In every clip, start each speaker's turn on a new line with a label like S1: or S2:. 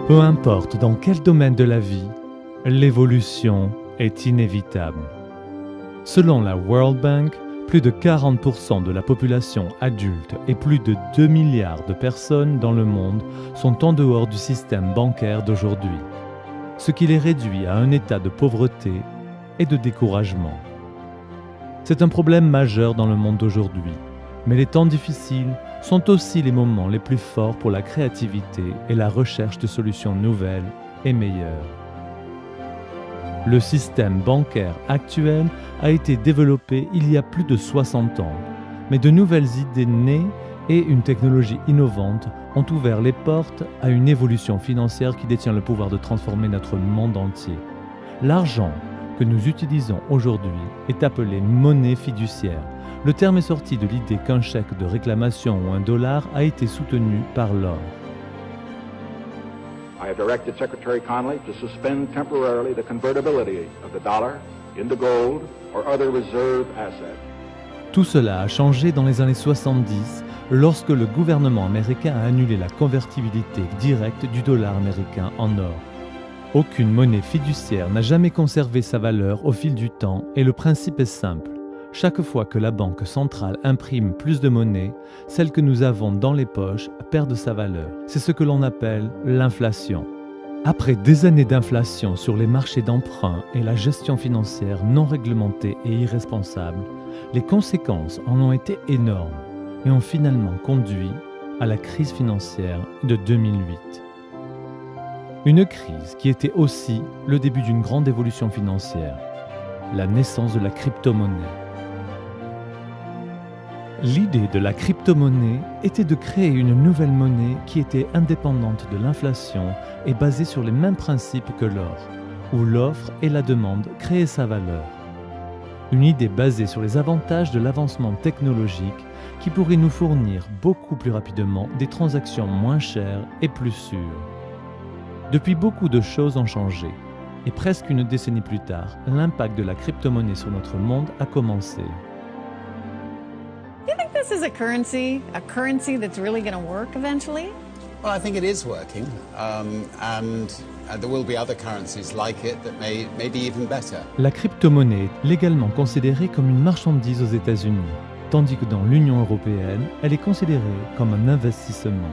S1: Peu importe dans quel domaine de la vie, l'évolution est inévitable. Selon la World Bank, plus de 40% de la population adulte et plus de 2 milliards de personnes dans le monde sont en dehors du système bancaire d'aujourd'hui, ce qui les réduit à un état de pauvreté et de découragement. C'est un problème majeur dans le monde d'aujourd'hui, mais les temps difficiles sont aussi les moments les plus forts pour la créativité et la recherche de solutions nouvelles et meilleures. Le système bancaire actuel a été développé il y a plus de 60 ans, mais de nouvelles idées nées et une technologie innovante ont ouvert les portes à une évolution financière qui détient le pouvoir de transformer notre monde entier. L'argent que nous utilisons aujourd'hui est appelé monnaie fiduciaire. Le terme est sorti de l'idée qu'un chèque de réclamation ou un dollar a été soutenu par l'or.
S2: I have directed Secretary Connally to suspend temporarily the convertibility of the dollar into gold or other reserve assets.
S1: Tout cela a changé dans les années 70 lorsque le gouvernement américain a annulé la convertibilité directe du dollar américain en or. Aucune monnaie fiduciaire n'a jamais conservé sa valeur au fil du temps et le principe est simple. Chaque fois que la banque centrale imprime plus de monnaie, celle que nous avons dans les poches perd de sa valeur. C'est ce que l'on appelle l'inflation. Après des années d'inflation sur les marchés d'emprunt et la gestion financière non réglementée et irresponsable, les conséquences en ont été énormes et ont finalement conduit à la crise financière de 2008. Une crise qui était aussi le début d'une grande évolution financière, la naissance de la crypto-monnaie. L'idée de la crypto-monnaie était de créer une nouvelle monnaie qui était indépendante de l'inflation et basée sur les mêmes principes que l'or, où l'offre et la demande créaient sa valeur. Une idée basée sur les avantages de l'avancement technologique qui pourrait nous fournir beaucoup plus rapidement des transactions moins chères et plus sûres. Depuis, beaucoup de choses ont changé, et presque une décennie plus tard, l'impact de la crypto-monnaie sur notre monde a commencé.
S3: Do you think this is a currency that's really going to work eventually?
S4: Well, I think it is working, and there will be other currencies like it that may be even better.
S1: La crypto-monnaie est légalement considérée comme une marchandise aux États-Unis, tandis que dans l'Union européenne, elle est considérée comme un investissement.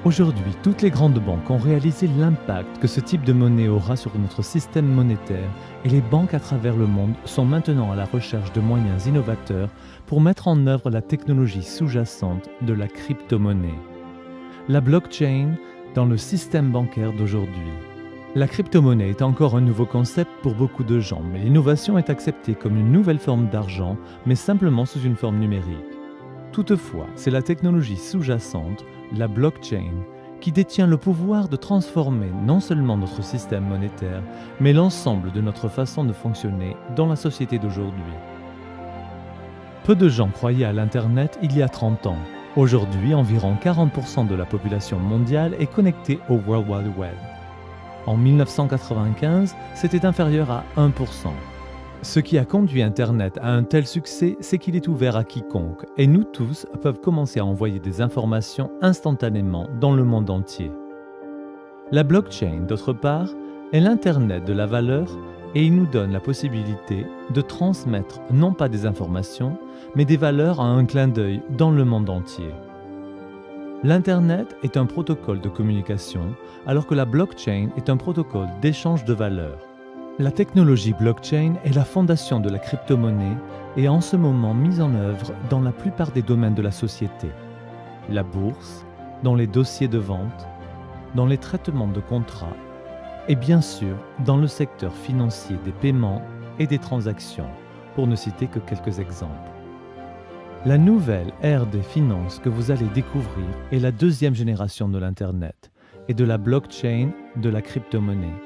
S1: Aujourd'hui, toutes les grandes banques ont réalisé l'impact que ce type de monnaie aura sur notre système monétaire et les banques à travers le monde sont maintenant à la recherche de moyens innovateurs pour mettre en œuvre la technologie sous-jacente de la crypto-monnaie. La blockchain dans le système bancaire d'aujourd'hui. La crypto-monnaie est encore un nouveau concept pour beaucoup de gens, mais l'innovation est acceptée comme une nouvelle forme d'argent, mais simplement sous une forme numérique. Toutefois, c'est la technologie sous-jacente, la blockchain, qui détient le pouvoir de transformer non seulement notre système monétaire, mais l'ensemble de notre façon de fonctionner dans la société d'aujourd'hui. Peu de gens croyaient à l'Internet il y a 30 ans. Aujourd'hui, environ 40% de la population mondiale est connectée au World Wide Web. En 1995, c'était inférieur à 1%. Ce qui a conduit Internet à un tel succès, c'est qu'il est ouvert à quiconque, et nous tous peuvent commencer à envoyer des informations instantanément dans le monde entier. La blockchain, d'autre part, est l'Internet de la valeur et il nous donne la possibilité de transmettre non pas des informations, mais des valeurs à un clin d'œil dans le monde entier. L'Internet est un protocole de communication, alors que la blockchain est un protocole d'échange de valeurs. La technologie blockchain est la fondation de la crypto-monnaie et en ce moment mise en œuvre dans la plupart des domaines de la société. La bourse, dans les dossiers de vente, dans les traitements de contrats et bien sûr dans le secteur financier des paiements et des transactions, pour ne citer que quelques exemples. La nouvelle ère des finances que vous allez découvrir est la deuxième génération de l'Internet et de la blockchain de la crypto-monnaie.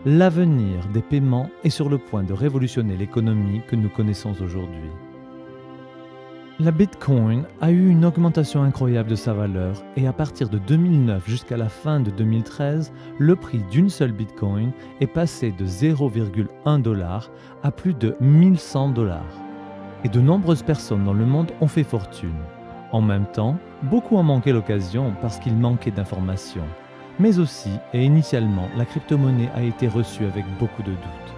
S1: L'avenir des paiements est sur le point de révolutionner l'économie que nous connaissons aujourd'hui. La Bitcoin a eu une augmentation incroyable de sa valeur et à partir de 2009 jusqu'à la fin de 2013, le prix d'une seule Bitcoin est passé de 0,1 $ à plus de 1100 $. Et de nombreuses personnes dans le monde ont fait fortune. En même temps, beaucoup ont manqué l'occasion parce qu'ils manquaient d'informations. Mais aussi, et initialement, la crypto-monnaie a été reçue avec beaucoup de doutes.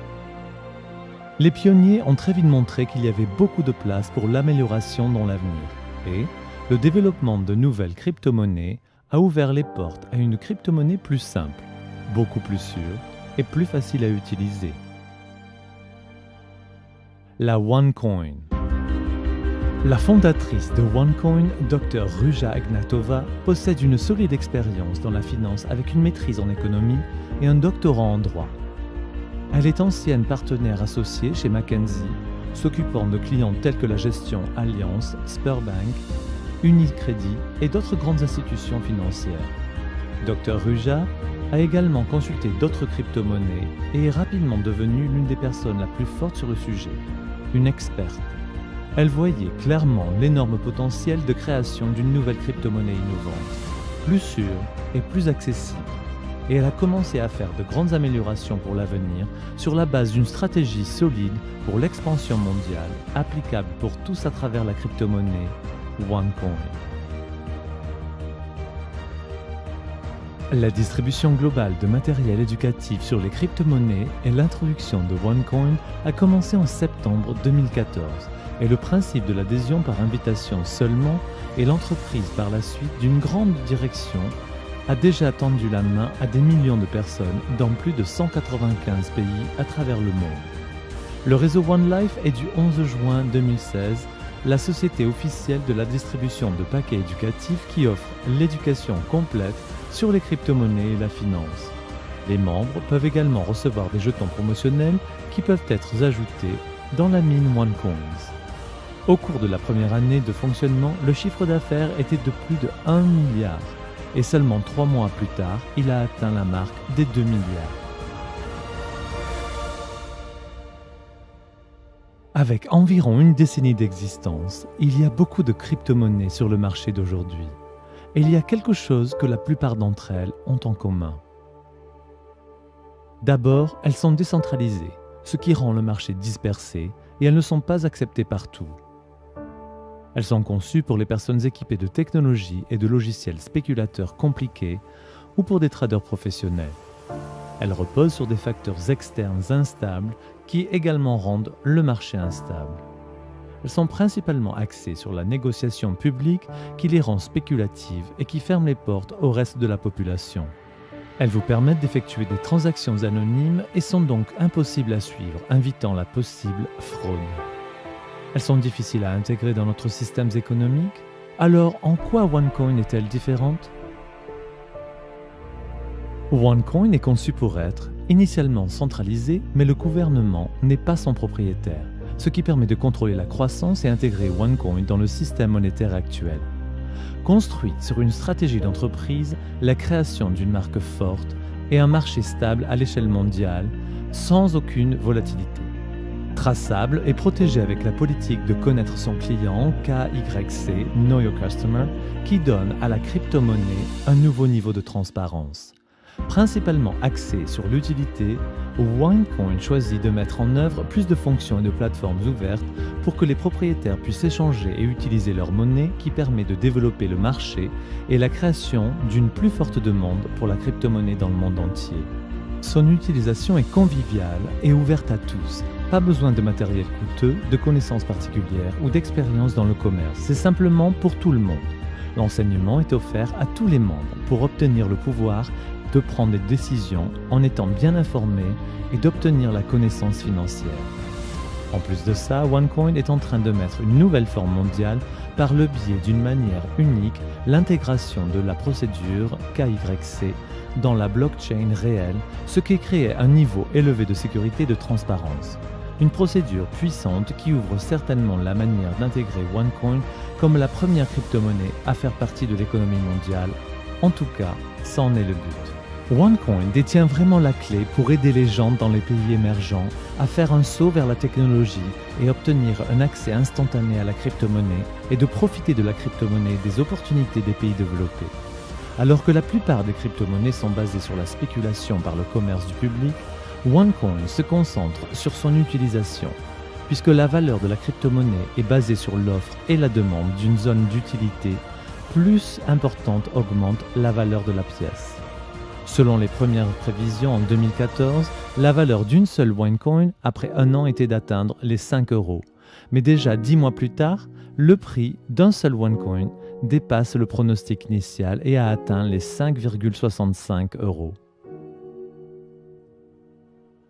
S1: Les pionniers ont très vite montré qu'il y avait beaucoup de place pour l'amélioration dans l'avenir. Et le développement de nouvelles crypto-monnaies a ouvert les portes à une crypto-monnaie plus simple, beaucoup plus sûre et plus facile à utiliser. La OneCoin. La fondatrice de OneCoin, Dr Ruja Ignatova, possède une solide expérience dans la finance avec une maîtrise en économie et un doctorat en droit. Elle est ancienne partenaire associée chez McKinsey, s'occupant de clients tels que la gestion Allianz, Sberbank, Unicredit et d'autres grandes institutions financières. Dr Ruja a également consulté d'autres crypto-monnaies et est rapidement devenue l'une des personnes la plus forte sur le sujet, une experte. Elle voyait clairement l'énorme potentiel de création d'une nouvelle crypto-monnaie innovante, plus sûre et plus accessible. Et elle a commencé à faire de grandes améliorations pour l'avenir sur la base d'une stratégie solide pour l'expansion mondiale, applicable pour tous à travers la crypto-monnaie OneCoin. La distribution globale de matériel éducatif sur les crypto-monnaies et l'introduction de OneCoin a commencé en septembre 2014 et le principe de l'adhésion par invitation seulement et l'entreprise par la suite d'une grande direction a déjà tendu la main à des millions de personnes dans plus de 195 pays à travers le monde. Le réseau OneLife est du 11 juin 2016 la société officielle de la distribution de paquets éducatifs qui offre l'éducation complète sur les crypto-monnaies et la finance. Les membres peuvent également recevoir des jetons promotionnels qui peuvent être ajoutés dans la mine OneCoins. Au cours de la première année de fonctionnement, le chiffre d'affaires était de plus de 1 milliard et seulement 3 mois plus tard, il a atteint la marque des 2 milliards. Avec environ une décennie d'existence, il y a beaucoup de crypto-monnaies sur le marché d'aujourd'hui. Et il y a quelque chose que la plupart d'entre elles ont en commun. D'abord, elles sont décentralisées, ce qui rend le marché dispersé et elles ne sont pas acceptées partout. Elles sont conçues pour les personnes équipées de technologies et de logiciels spéculateurs compliqués ou pour des traders professionnels. Elles reposent sur des facteurs externes instables qui également rendent le marché instable. Elles sont principalement axées sur la négociation publique qui les rend spéculatives et qui ferme les portes au reste de la population. Elles vous permettent d'effectuer des transactions anonymes et sont donc impossibles à suivre, invitant la possible fraude. Elles sont difficiles à intégrer dans notre système économique. Alors, en quoi OneCoin est-elle différente ? OneCoin est conçu pour être initialement centralisé, mais le gouvernement n'est pas son propriétaire, ce qui permet de contrôler la croissance et intégrer OneCoin dans le système monétaire actuel. Construite sur une stratégie d'entreprise, la création d'une marque forte et un marché stable à l'échelle mondiale, sans aucune volatilité. Traçable et protégé avec la politique de connaître son client, KYC, Know Your Customer, qui donne à la crypto-monnaie un nouveau niveau de transparence. Principalement axé sur l'utilité, OneCoin choisit de mettre en œuvre plus de fonctions et de plateformes ouvertes pour que les propriétaires puissent échanger et utiliser leur monnaie qui permet de développer le marché et la création d'une plus forte demande pour la crypto-monnaie dans le monde entier. Son utilisation est conviviale et ouverte à tous. Pas besoin de matériel coûteux, de connaissances particulières ou d'expérience dans le commerce. C'est simplement pour tout le monde. L'enseignement est offert à tous les membres pour obtenir le pouvoir de prendre des décisions en étant bien informés et d'obtenir la connaissance financière. En plus de ça, OneCoin est en train de mettre une nouvelle forme mondiale par le biais d'une manière unique, l'intégration de la procédure KYC dans la blockchain réelle, ce qui crée un niveau élevé de sécurité et de transparence. Une procédure puissante qui ouvre certainement la manière d'intégrer OneCoin comme la première crypto-monnaie à faire partie de l'économie mondiale. En tout cas, ça en est le but. OneCoin détient vraiment la clé pour aider les gens dans les pays émergents à faire un saut vers la technologie et obtenir un accès instantané à la crypto-monnaie et de profiter de la crypto-monnaie et des opportunités des pays développés. Alors que la plupart des crypto-monnaies sont basées sur la spéculation par le commerce du public, OneCoin se concentre sur son utilisation, puisque la valeur de la crypto-monnaie est basée sur l'offre et la demande d'une zone d'utilité plus importante augmente la valeur de la pièce. Selon les premières prévisions en 2014, la valeur d'une seule OneCoin après un an était d'atteindre les 5 euros. Mais déjà 10 mois plus tard, le prix d'un seul OneCoin dépasse le pronostic initial et a atteint les 5,65 euros.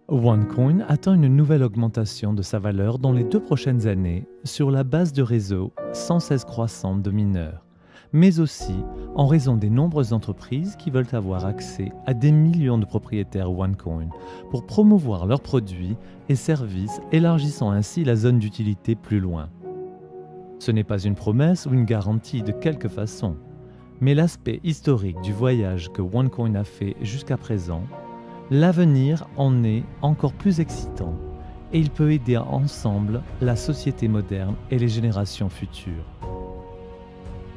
S1: OneCoin attend une nouvelle augmentation de sa valeur dans les 2 prochaines années sur la base de réseaux sans cesse croissant de mineurs, mais aussi en raison des nombreuses entreprises qui veulent avoir accès à des millions de propriétaires OneCoin pour promouvoir leurs produits et services, élargissant ainsi la zone d'utilité plus loin. Ce n'est pas une promesse ou une garantie de quelque façon, mais l'aspect historique du voyage que OneCoin a fait jusqu'à présent. L'avenir en est encore plus excitant et il peut aider ensemble la société moderne et les générations futures.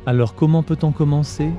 S1: Alors comment peut-on commencer ?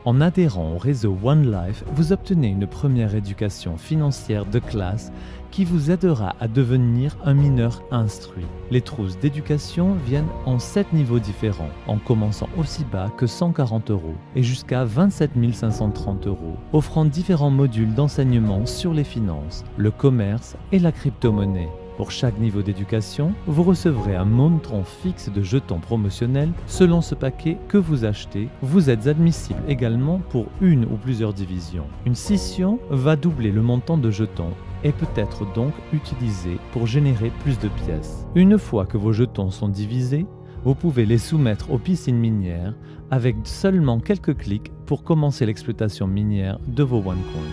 S1: En adhérant au réseau One Life, vous obtenez une première éducation financière de classe qui vous aidera à devenir un mineur instruit. Les trousses d'éducation viennent en 7 niveaux différents, en commençant aussi bas que 140 euros et jusqu'à 27 530 euros, offrant différents modules d'enseignement sur les finances, le commerce et la crypto-monnaie. Pour chaque niveau d'éducation, vous recevrez un montant fixe de jetons promotionnels selon ce paquet que vous achetez. Vous êtes admissible également pour une ou plusieurs divisions. Une scission va doubler le montant de jetons et peut être donc utilisée pour générer plus de pièces. Une fois que vos jetons sont divisés, vous pouvez les soumettre aux piscines minières avec seulement quelques clics pour commencer l'exploitation minière de vos OneCoin.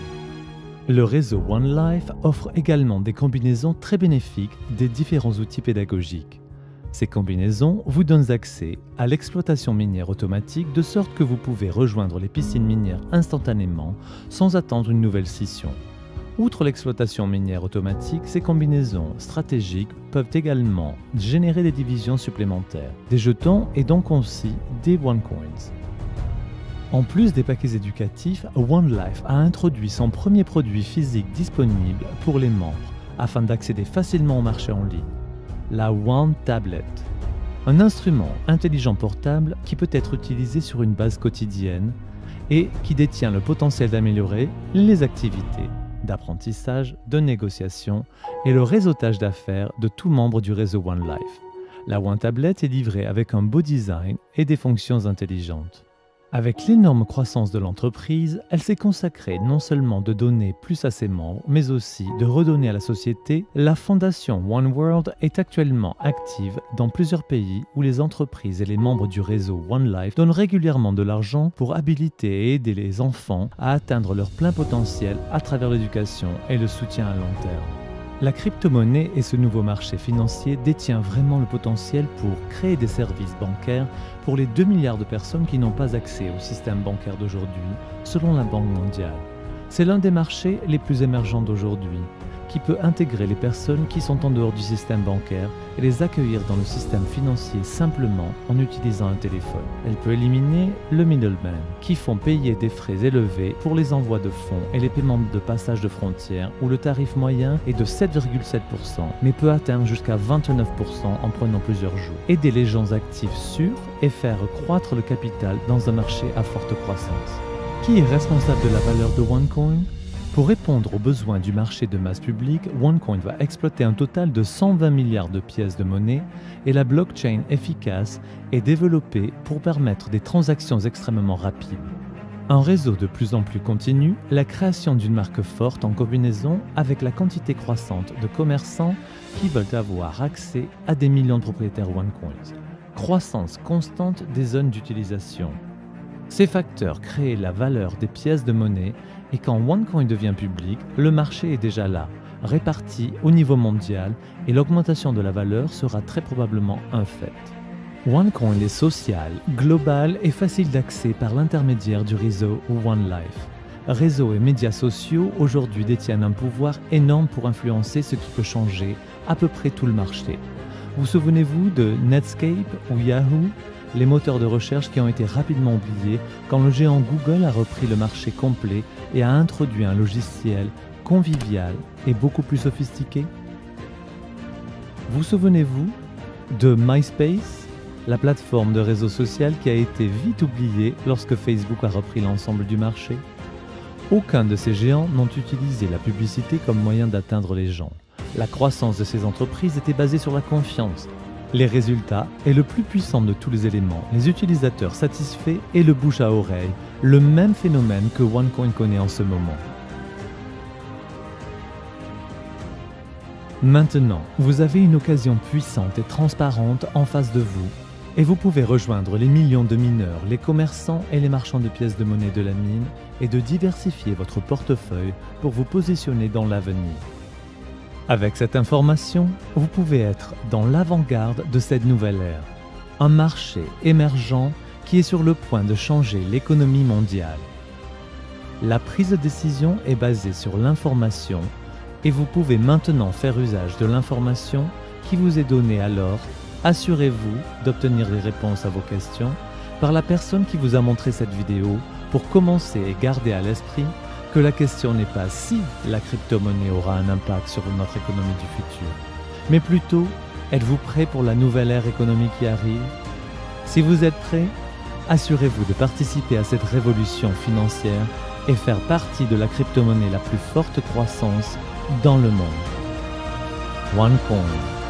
S1: Le réseau One Life offre également des combinaisons très bénéfiques des différents outils pédagogiques. Ces combinaisons vous donnent accès à l'exploitation minière automatique de sorte que vous pouvez rejoindre les piscines minières instantanément sans attendre une nouvelle scission. Outre l'exploitation minière automatique, ces combinaisons stratégiques peuvent également générer des divisions supplémentaires, des jetons et donc aussi des OneCoins. En plus des paquets éducatifs, One Life a introduit son premier produit physique disponible pour les membres afin d'accéder facilement au marché en ligne, la One Tablet. Un instrument intelligent portable qui peut être utilisé sur une base quotidienne et qui détient le potentiel d'améliorer les activités d'apprentissage, de négociation et le réseautage d'affaires de tout membre du réseau One Life. La One Tablet est livrée avec un beau design et des fonctions intelligentes. Avec l'énorme croissance de l'entreprise, elle s'est consacrée non seulement de donner plus à ses membres, mais aussi de redonner à la société. La fondation One World est actuellement active dans plusieurs pays où les entreprises et les membres du réseau One Life donnent régulièrement de l'argent pour habiliter et aider les enfants à atteindre leur plein potentiel à travers l'éducation et le soutien à long terme. La crypto-monnaie et ce nouveau marché financier détient vraiment le potentiel pour créer des services bancaires pour les 2 milliards de personnes qui n'ont pas accès au système bancaire d'aujourd'hui, selon la Banque mondiale. C'est l'un des marchés les plus émergents d'aujourd'hui, qui peut intégrer les personnes qui sont en dehors du système bancaire et les accueillir dans le système financier simplement en utilisant un téléphone. Elle peut éliminer le middleman, qui font payer des frais élevés pour les envois de fonds et les paiements de passage de frontières, où le tarif moyen est de 7,7%, mais peut atteindre jusqu'à 29% en prenant plusieurs jours. Aider les gens actifs sûrs et faire croître le capital dans un marché à forte croissance. Qui est responsable de la valeur de OneCoin ? Pour répondre aux besoins du marché de masse publique, OneCoin va exploiter un total de 120 milliards de pièces de monnaie et la blockchain efficace est développée pour permettre des transactions extrêmement rapides. Un réseau de plus en plus continu, la création d'une marque forte en combinaison avec la quantité croissante de commerçants qui veulent avoir accès à des millions de propriétaires OneCoin. Croissance constante des zones d'utilisation. Ces facteurs créent la valeur des pièces de monnaie et quand OneCoin devient public, le marché est déjà là, réparti au niveau mondial et l'augmentation de la valeur sera très probablement un fait. OneCoin est social, global et facile d'accès par l'intermédiaire du réseau One Life. Réseaux et médias sociaux aujourd'hui détiennent un pouvoir énorme pour influencer ce qui peut changer à peu près tout le marché. Vous souvenez-vous de Netscape ou Yahoo ? Les moteurs de recherche qui ont été rapidement oubliés quand le géant Google a repris le marché complet et a introduit un logiciel convivial et beaucoup plus sophistiqué. Vous souvenez-vous de MySpace, la plateforme de réseau social qui a été vite oubliée lorsque Facebook a repris l'ensemble du marché ? Aucun de ces géants n'ont utilisé la publicité comme moyen d'atteindre les gens. La croissance de ces entreprises était basée sur la confiance. Les résultats est le plus puissant de tous les éléments, les utilisateurs satisfaits et le bouche à oreille, le même phénomène que OneCoin connaît en ce moment. Maintenant, vous avez une occasion puissante et transparente en face de vous et vous pouvez rejoindre les millions de mineurs, les commerçants et les marchands de pièces de monnaie de la mine et de diversifier votre portefeuille pour vous positionner dans l'avenir. Avec cette information, vous pouvez être dans l'avant-garde de cette nouvelle ère, un marché émergent qui est sur le point de changer l'économie mondiale. La prise de décision est basée sur l'information et vous pouvez maintenant faire usage de l'information qui vous est donnée alors. Assurez-vous d'obtenir des réponses à vos questions par la personne qui vous a montré cette vidéo pour commencer et garder à l'esprit que la question n'est pas si la crypto-monnaie aura un impact sur notre économie du futur, mais plutôt, êtes-vous prêt pour la nouvelle ère économique qui arrive? Si vous êtes prêt, assurez-vous de participer à cette révolution financière et faire partie de la crypto-monnaie la plus forte croissance dans le monde. OneCoin.